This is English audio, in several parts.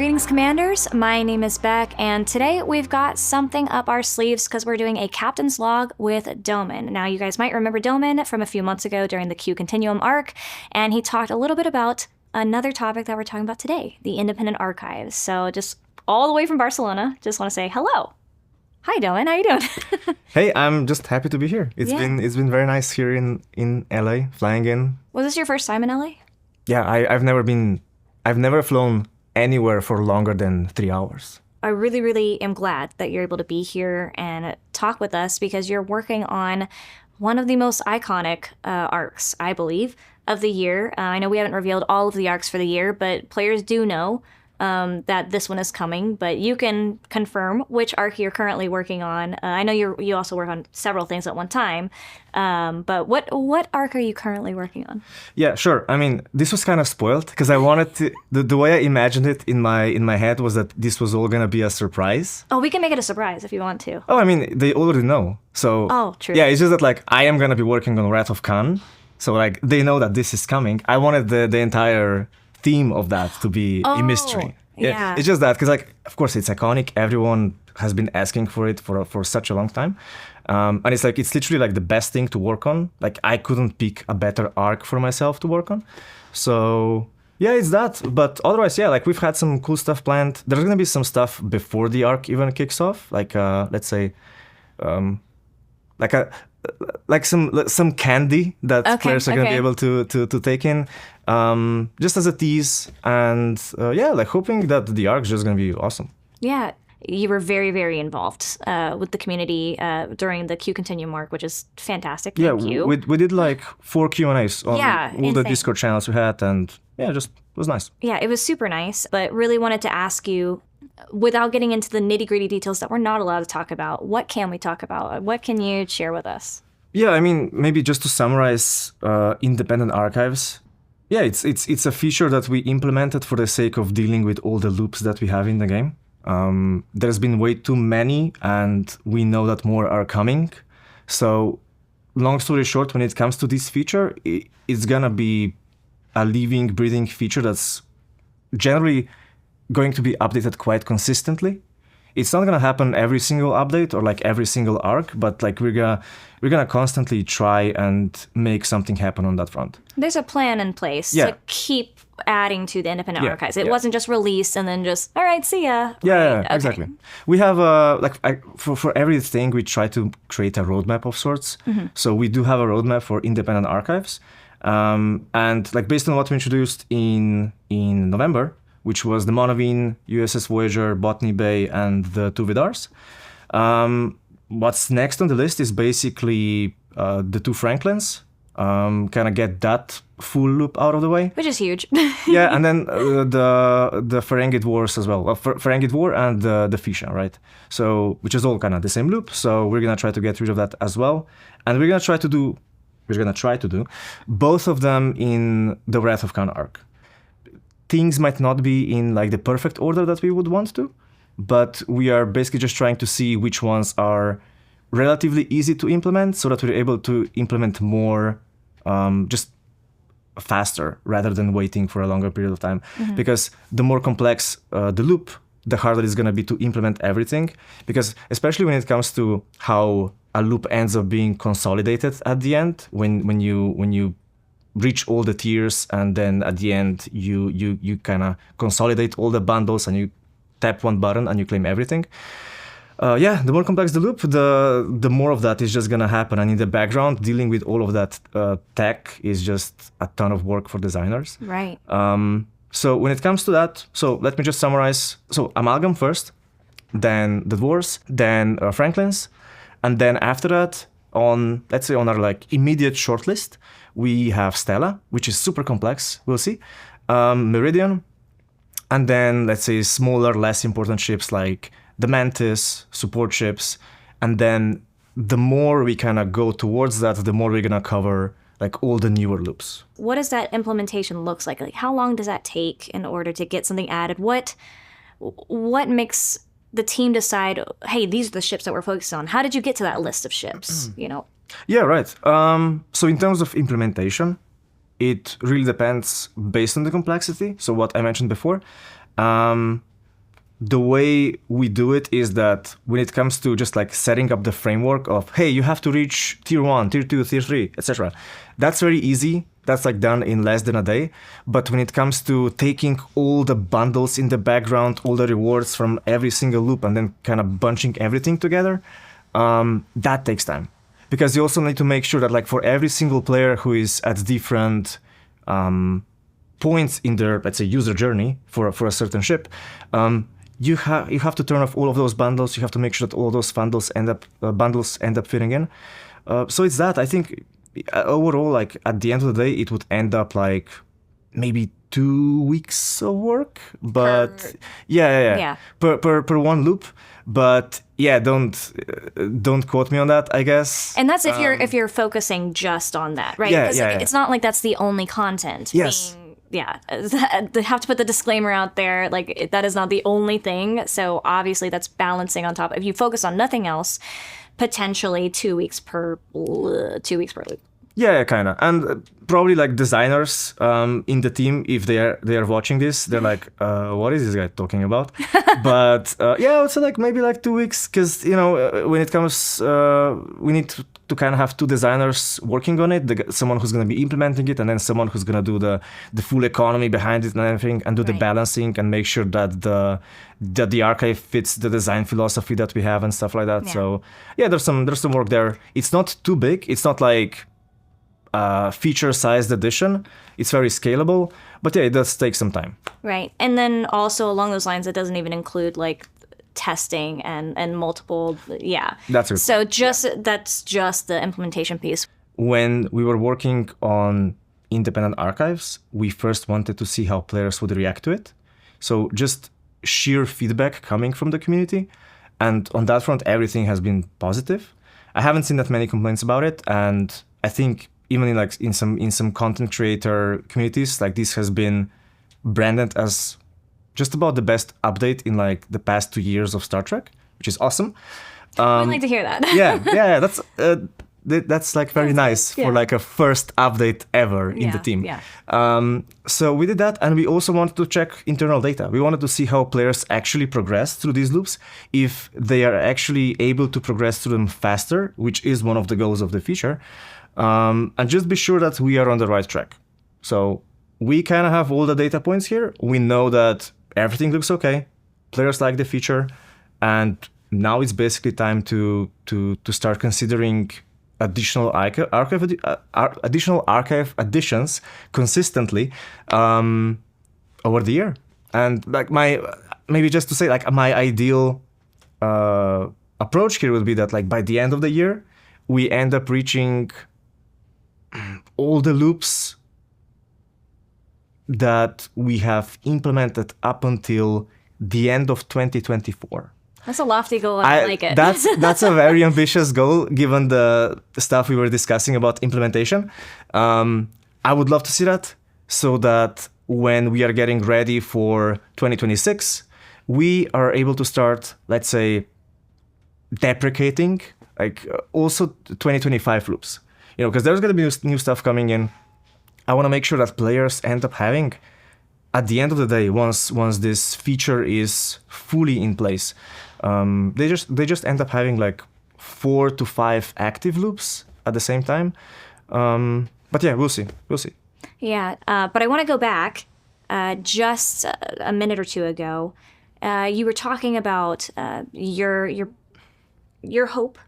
Greetings, Commanders. My name is Beck, and today we've got something up our sleeves because we're doing a Captain's Log with Domen. Now, you guys might remember Domen from a few months ago during the Q Continuum arc, and he talked a little bit about another topic that we're talking about today, the Independent Archives. So just all the way from Barcelona, just want to say hello. Hi, Domen. How you doing? Hey, I'm just happy to be here. It's been very nice here in LA, flying in. Was this your first time in LA? Yeah, I've never flown anywhere for longer than 3 hours. I really, really am glad that you're able to be here and talk with us because you're working on one of the most iconic arcs, I believe, of the year. I know we haven't revealed all of the arcs for the year, but players do know that this one is coming, but you can confirm which arc you're currently working on. I know you also work on several things at one time, but what arc are you currently working on? Yeah, sure. I mean, this was kind of spoiled because I wanted to. The way I imagined it in my head was that this was all gonna be a surprise. Oh, we can make it a surprise if you want to. Oh, I mean, they already know. So oh, true. Yeah, it's just that like I am gonna be working on Wrath of Khan, so like they know that this is coming. I wanted the entire theme of that to be a mystery. Yeah. It's just that because like of course it's iconic. Everyone has been asking for it for such a long time, and it's like it's literally like the best thing to work on. Like I couldn't pick a better arc for myself to work on. So yeah, it's that. But otherwise, yeah, like we've had some cool stuff planned. There's gonna be some stuff before the arc even kicks off. Like let's say, like some candy that players are gonna be able to take in, just as a tease, and yeah, like hoping that the arc is just gonna be awesome. Yeah, you were very, very involved with the community during the Q Continuum arc, which is fantastic. Thank you. We did like 4 Q&As on all the Discord channels we had, and yeah, just it was nice. Yeah, it was super nice, but really wanted to ask you, without getting into the nitty-gritty details that we're not allowed to talk about, what can we talk about? What can you share with us? Yeah, I mean, maybe just to summarize Independent Archives. Yeah, it's a feature that we implemented for the sake of dealing with all the loops that we have in the game. There's been way too many, and we know that more are coming. So, long story short, when it comes to this feature, it's gonna be a living, breathing feature that's generally going to be updated quite consistently. It's not gonna happen every single update or like every single arc, but like we're gonna constantly try and make something happen on that front. There's a plan in place to keep adding to the Independent Archives. It wasn't just released and then just, all right, see ya. Yeah, exactly. We have for everything we try to create a roadmap of sorts. Mm-hmm. So we do have a roadmap for Independent Archives, and like based on what we introduced in November, which was the Monaveen, USS Voyager, Botany Bay, and the 2 Vidars. What's next on the list is basically the 2 Franklins. Kind of get that full loop out of the way. Which is huge. Yeah, and then the Ferengid Wars as well. Ferengid War and the Fisha, right? So, which is all kind of the same loop. So we're going to try to get rid of that as well. And we're going to try to do both of them in the Wrath of Khan arc. Things might not be in like the perfect order that we would want to, but we are basically just trying to see which ones are relatively easy to implement so that we're able to implement more just faster rather than waiting for a longer period of time. Mm-hmm. Because the more complex the loop, the harder it's going to be to implement everything. Because especially when it comes to how a loop ends up being consolidated at the end, when you reach all the tiers, and then at the end you kind of consolidate all the bundles and you tap one button and you claim everything. The more complex the loop, the more of that is just gonna happen. And in the background, dealing with all of that tech is just a ton of work for designers. Right. So when it comes to that, so let me just summarize. So Amalgam first, then the Dwarves, then Franklins, and then after that, let's say on our like immediate shortlist, we have Stella, which is super complex. We'll see. Meridian, and then let's say smaller, less important ships like the Mantis, support ships, and then the more we kind of go towards that, the more we're gonna cover like all the newer loops. What does that implementation looks like? Like how long does that take in order to get something added? What makes the team decide, hey, these are the ships that we're focused on? How did you get to that list of ships? Yeah, right. So in terms of implementation, it really depends based on the complexity. So what I mentioned before, the way we do it is that when it comes to just like setting up the framework of, hey, you have to reach tier 1, tier 2, tier 3, etc. That's very easy. That's like done in less than a day. But when it comes to taking all the bundles in the background, all the rewards from every single loop, and then kind of bunching everything together, that takes time. Because you also need to make sure that like for every single player who is at different points in their, let's say, user journey for a certain ship, you have to turn off all of those bundles. You have to make sure that all those bundles end up fitting in. So it's that. I think overall, like at the end of the day, it would end up like maybe 2 weeks of work. But yeah. Per one loop. But yeah, don't quote me on that, I guess. And that's if you're focusing just on that, right? Yeah. It's not like that's the only content. Yes. They have to put the disclaimer out there, like that is not the only thing. So obviously that's balancing on top. If you focus on nothing else, potentially 2 weeks per loop. Yeah, kind of. And probably like designers in the team, if they are watching this, they're like, what is this guy talking about? But yeah, I would say like maybe like 2 weeks, because when it comes, we need to kind of have two designers working on it, someone who's going to be implementing it, and then someone who's going to do the full economy behind it and everything, and do the balancing and make sure that the archive fits the design philosophy that we have and stuff like that. So yeah, there's some work there. It's not too big. It's not like feature-sized edition. It's very scalable, but yeah, it does take some time. Right, and then also along those lines, it doesn't even include like testing and multiple, That's it. So that's just the implementation piece. When we were working on Independent Archives, we first wanted to see how players would react to it. So just sheer feedback coming from the community, and on that front, everything has been positive. I haven't seen that many complaints about it, and I think even in some content creator communities, like this has been branded as just about the best update in like the past 2 years of Star Trek, which is awesome. I'd like to hear that. yeah, that's like very nice for like a first update ever in the team. So we did that, and we also wanted to check internal data. We wanted to see how players actually progress through these loops, if they are actually able to progress through them faster, which is one of the goals of the feature, and just be sure that we are on the right track. So we kind of have all the data points here. We know that everything looks okay. Players like the feature, and now it's basically time to start considering additional archive additions consistently over the year. And like maybe just to say, like my ideal approach here would be that like by the end of the year, we end up reaching all the loops that we have implemented up until the end of 2024. That's a lofty goal. I like it. That's a very ambitious goal, given the stuff we were discussing about implementation. I would love to see that, so that when we are getting ready for 2026, we are able to start, let's say, deprecating like also 2025 loops. Because there's going to be new stuff coming in. I want to make sure that players end up having, at the end of the day, once this feature is fully in place, they just end up having like 4 to 5 active loops at the same time. But yeah, we'll see. Yeah, but I want to go back just a minute or two ago. You were talking about your hope,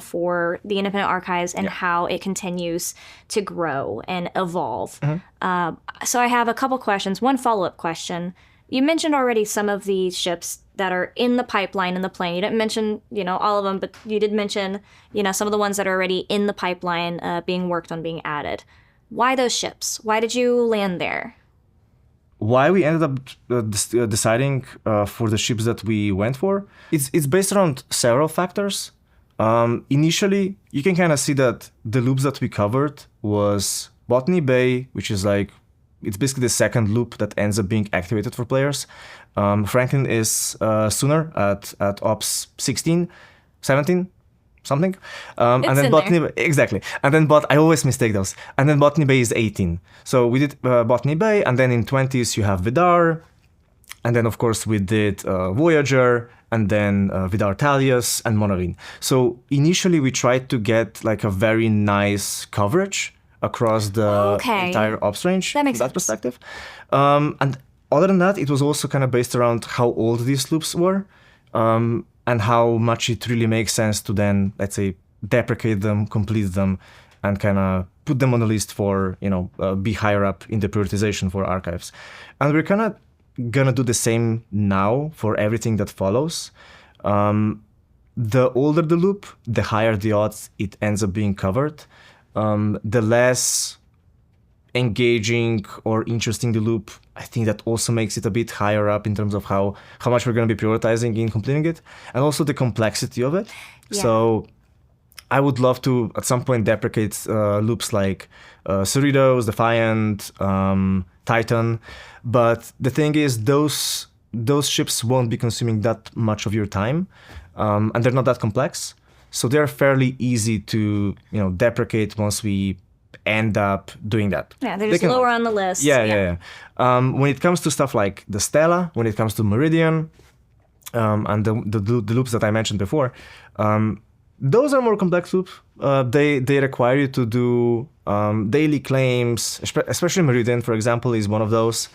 for the Independent Archives and how it continues to grow and evolve. So I have a couple questions. One follow-up question. You mentioned already some of the ships that are in the pipeline in the plan. You didn't mention, all of them, but you did mention, some of the ones that are already in the pipeline being worked on being added. Why those ships? Why did you land there? Why we ended up deciding for the ships that we went for? It's based around several factors. Initially, you can kind of see that the loops that we covered was Botany Bay, which is like, it's basically the second loop that ends up being activated for players. Franklin is sooner at Ops 16, 17, something. And then Botany Bay, exactly. And then I always mistake those. And then Botany Bay is 18. So we did Botany Bay, and then in 20s you have Vidar. And then, of course, we did Voyager, and then Vidar Thalias and Monarin. So initially, we tried to get like a very nice coverage across the entire ops range that makes from that perspective. And other than that, it was also kind of based around how old these loops were, and how much it really makes sense to then, let's say, deprecate them, complete them, and kind of put them on the list for, be higher up in the prioritization for archives. And we're kind of gonna do the same now for everything that follows. The older the loop, the higher the odds it ends up being covered. The less engaging or interesting the loop, I think that also makes it a bit higher up in terms of how much we're going to be prioritizing in completing it, and also the complexity of it. Yeah. So I would love to, at some point, deprecate loops like Cerritos, Defiant, Titan. But the thing is, those ships won't be consuming that much of your time, and they're not that complex. So they're fairly easy to deprecate once we end up doing that. Yeah, they're just lower on the list. Yeah. When it comes to stuff like the Stella, when it comes to Meridian, and the loops that I mentioned before, those are more complex loops. They require you to do daily claims, especially Meridian, for example, is one of those.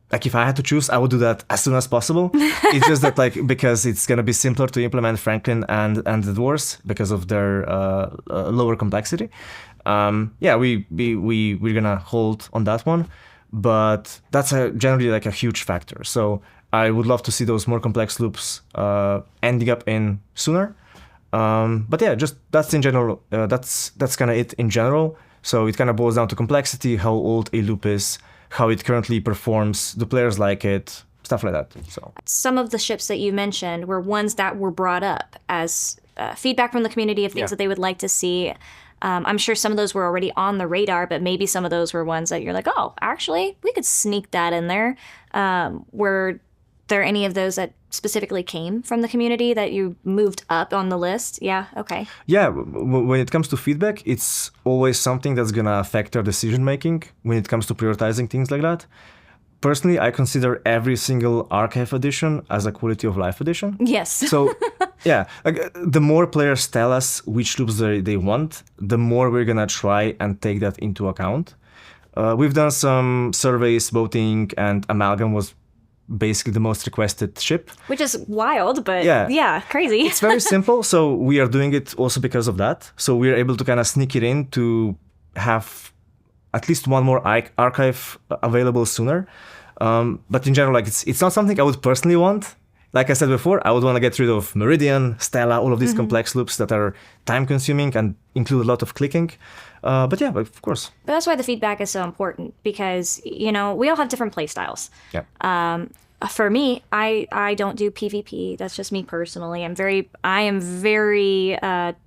Like if I had to choose, I would do that as soon as possible. It's just that because it's going to be simpler to implement Franklin and the Dwarfs because of their lower complexity. We're going to hold on that one. But that's generally a huge factor. So I would love to see those more complex loops ending up in sooner. But yeah, just that's in general. That's kind of it in general. So it kind of boils down to complexity, how old a loop is, how it currently performs, do players like it, stuff like that. So some of the ships that you mentioned were ones that were brought up as feedback from the community of things that they would like to see. I'm sure some of those were already on the radar, but maybe some of those were ones that you're like, oh, actually, we could sneak that in there. Were there any of those that specifically came from the community that you moved up on the list? Yeah, okay. Yeah, when it comes to feedback, it's always something that's going to affect our decision-making when it comes to prioritizing things like that. Personally, I consider every single archive edition as a quality of life edition. Yes. So, yeah, the more players tell us which loops they want, the more we're going to try and take that into account. We've done some surveys, voting, and Amalgam was basically the most requested ship. Which is wild, but yeah crazy. It's very simple, so we are doing it also because of that. So we're able to kind of sneak it in to have at least one more archive available sooner. But in general, it's not something I would personally want. Like I said before, I would want to get rid of Meridian, Stella, all of these complex loops that are time-consuming and include a lot of clicking. But yeah, of course. But that's why the feedback is so important, because, we all have different play styles. Yeah. For me, I don't do PvP. That's just me personally. I am very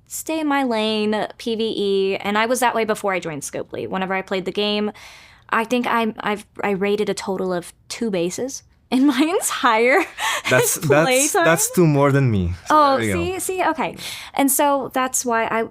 stay in my lane, PvE, and I was that way before I joined Scopely. Whenever I played the game, I think I rated a total of 2 bases in my entire playtime. That's 2 more than me. So see, okay. And so that's why I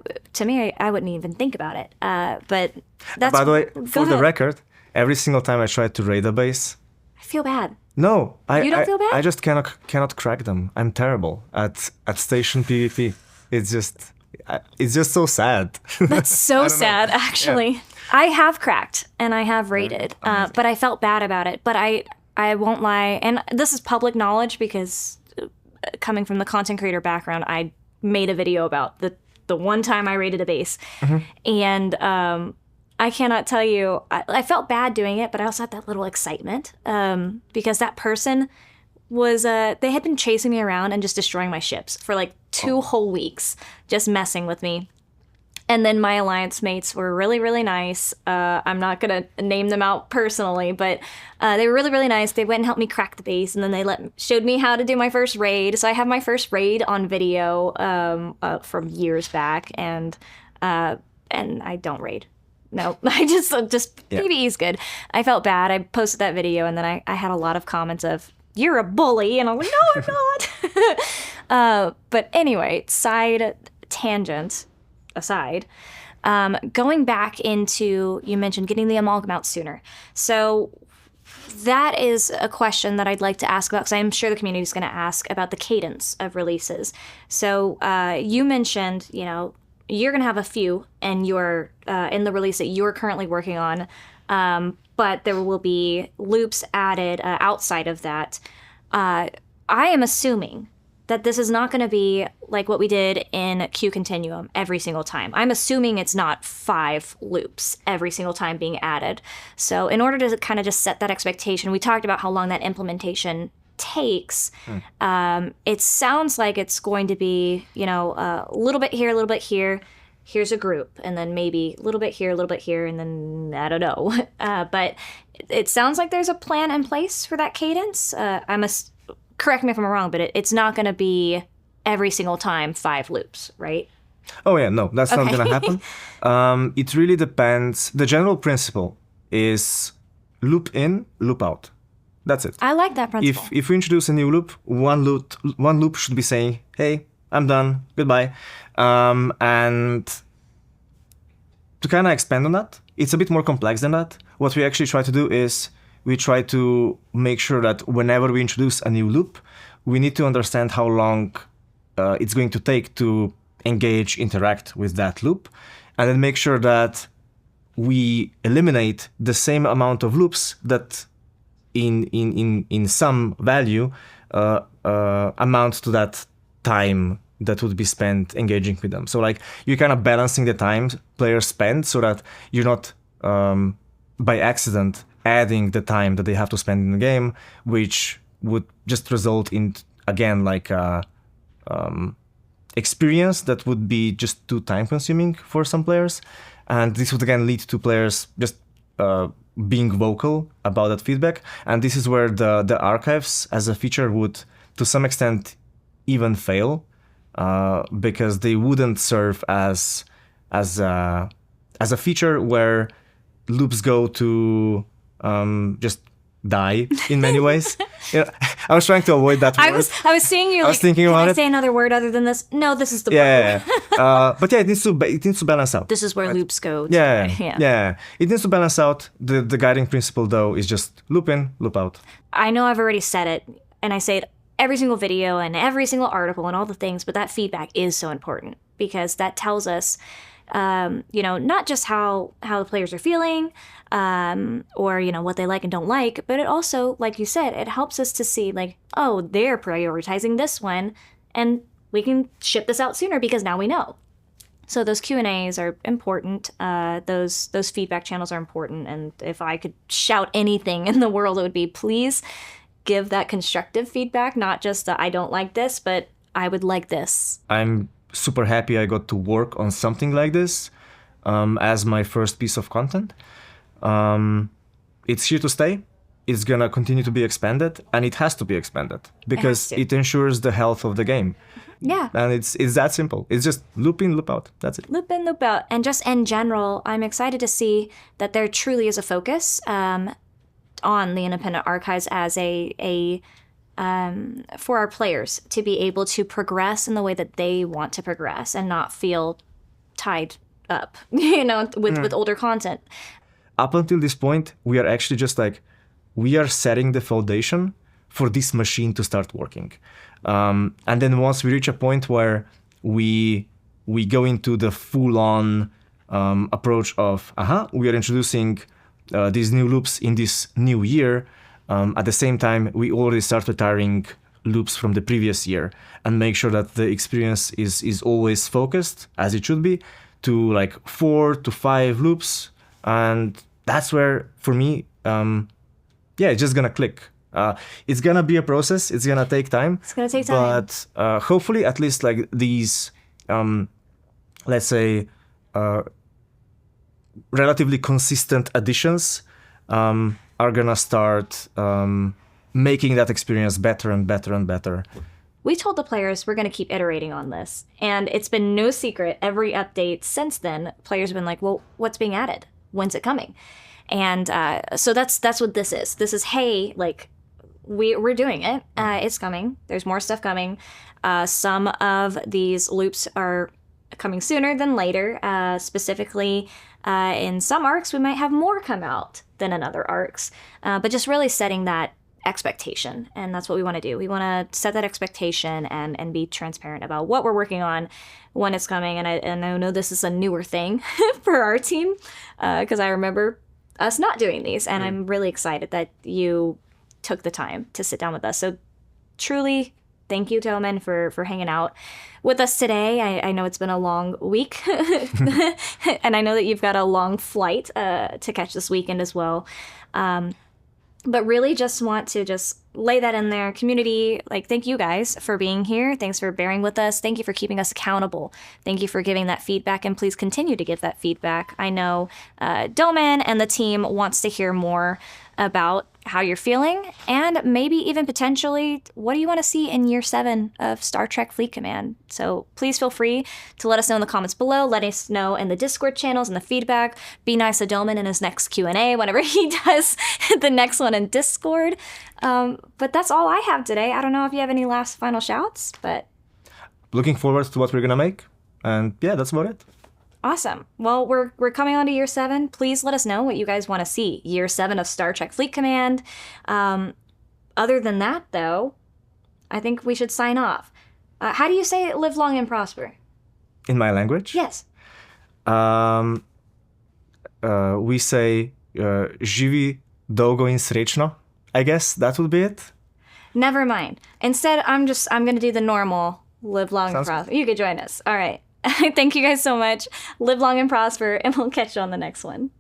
wouldn't even think about it. But that's... By the way, for the record, every single time I try to raid a base, I feel bad. No, you don't feel bad? I just cannot crack them. I'm terrible at station PvP. It's just so sad. That's so sad, actually. Yeah. I have cracked and I have raided, but I felt bad about it. But I won't lie, and this is public knowledge because coming from the content creator background, I made a video about the one time I raided a base, and I cannot tell you, I felt bad doing it, but I also had that little excitement because that person was, they had been chasing me around and just destroying my ships for like 2 whole weeks, just messing with me. And then my alliance mates were really, really nice. I'm not going to name them out personally, but they were really, really nice. They went and helped me crack the base, and then they showed me how to do my first raid. So I have my first raid on video from years back, and I don't raid. No, I just PvE is good. I felt bad. I posted that video, and then I had a lot of comments of, "You're a bully," and I'm like, "No, I'm not." But anyway, side tangent aside, going back into, you mentioned getting the amalgam out sooner. So That is a question that I'd like to ask about, because I'm sure the community is going to ask about the cadence of releases. So you mentioned, you're going to have a few in in the release that you're currently working on, but there will be loops added outside of that. I am assuming that this is not going to be like what we did in Q Continuum every single time. I'm assuming it's not 5 loops every single time being added. So in order to kind of just set that expectation, we talked about how long that implementation takes. It sounds like it's going to be, a little bit here, a little bit here. Here's a group, and then maybe a little bit here, and then I don't know. But it sounds like there's a plan in place for that cadence. Correct me if I'm wrong, but it's not going to be every single time 5 loops, right? Oh yeah, no, that's not Okay. going to happen. It really depends. The general principle is loop in, loop out. That's it. I like that principle. If we introduce a new loop, one loop should be saying, "Hey, I'm done. Goodbye." And to kind of expand on that, it's a bit more complex than that. What we actually try to do is we try to make sure that whenever we introduce a new loop, we need to understand how long it's going to take to engage, interact with that loop, and then make sure that we eliminate the same amount of loops that in some value amounts to that time that would be spent engaging with them. So like you're kind of balancing the time players spend so that you're not by accident adding the time that they have to spend in the game, which would just result in, again, like a experience that would be just too time consuming for some players. And this would again lead to players just being vocal about that feedback. And this is where the archives as a feature would, to some extent, even fail, because they wouldn't serve as a feature where loops go to just die in many ways. I was trying to avoid that word. I was seeing you. I was thinking about can I it. say another word other than this? No, this is the Yeah. But yeah, it needs to balance out. This is where loops go. Yeah. It needs to balance out. The guiding principle though is just loop in, loop out. I know I've already said it, and I say it every single video and every single article and all the things, but that feedback is so important because that tells us, not just how the players are feeling, or what they like and don't like, but it also, like you said, it helps us to see like, oh, they're prioritizing this one, and we can ship this out sooner because now we know. So those Q&As are important. Those feedback channels are important. And if I could shout anything in the world, it would be please give that constructive feedback, not just the I don't like this, but I would like this. I'm super happy I got to work on something like this as my first piece of content. It's here to stay. It's going to continue to be expanded, and it has to be expanded because it ensures the health of the game. Yeah. And it's that simple. It's just loop in, loop out. That's it. Loop in, loop out. And just in general, I'm excited to see that there truly is a focus on the Independent Archives as for our players to be able to progress in the way that they want to progress and not feel tied up, with older content. Up until this point, we are actually just like, we are setting the foundation for this machine to start working. And then once we reach a point where we go into the full-on approach of, we are introducing these new loops in this new year. At the same time, we already start retiring loops from the previous year and make sure that the experience is always focused, as it should be, to like 4 to 5 loops. And that's where, for me, it's just gonna click. It's gonna be a process. It's gonna take time. It's gonna take time. But hopefully, at least like these, let's say, relatively consistent additions are gonna start making that experience better and better and better. We told the players we're going to keep iterating on this, and it's been no secret. Every update since then, players have been like, well, what's being added? When's it coming? And so that's what this is. This is, hey, like, we're doing it. It's coming. There's more stuff coming. Some of these loops are coming sooner than later. Specifically, In some arcs, we might have more come out than in other arcs, but just really setting that expectation. And that's what we want to do. We want to set that expectation and be transparent about what we're working on, when it's coming. And I know this is a newer thing for our team, because I remember us not doing these. And I'm really excited that you took the time to sit down with us. So truly, thank you, Domen, for hanging out with us today. I know it's been a long week, and I know that you've got a long flight to catch this weekend as well. But really just want to just lay that in there. Community, like, thank you guys for being here. Thanks for bearing with us. Thank you for keeping us accountable. Thank you for giving that feedback, and please continue to give that feedback. I know Domen and the team wants to hear more about how you're feeling, and maybe even potentially what do you want to see in year 7 of Star Trek Fleet Command. So please feel free to let us know in the comments below. Let us know in the Discord channels and the feedback. Be nice to Domen in his next Q&A whenever he does the next one in Discord. But that's all I have today. I don't know if you have any last final shouts, but Looking forward to what we're gonna make, and yeah, that's about it. awesome. Well, we're coming on to year 7. Please let us know what you guys want to see. Year 7 of Star Trek Fleet Command. Other than that, though, I think we should sign off. How do you say live long and prosper? In my language, Yes. We say živi dolgo in srečno. I guess that would be it. Never mind. Instead, I'm going to do the normal live long and Sounds prosper. You could join us. All right. Thank you guys so much. Live long and prosper, and we'll catch you on the next one.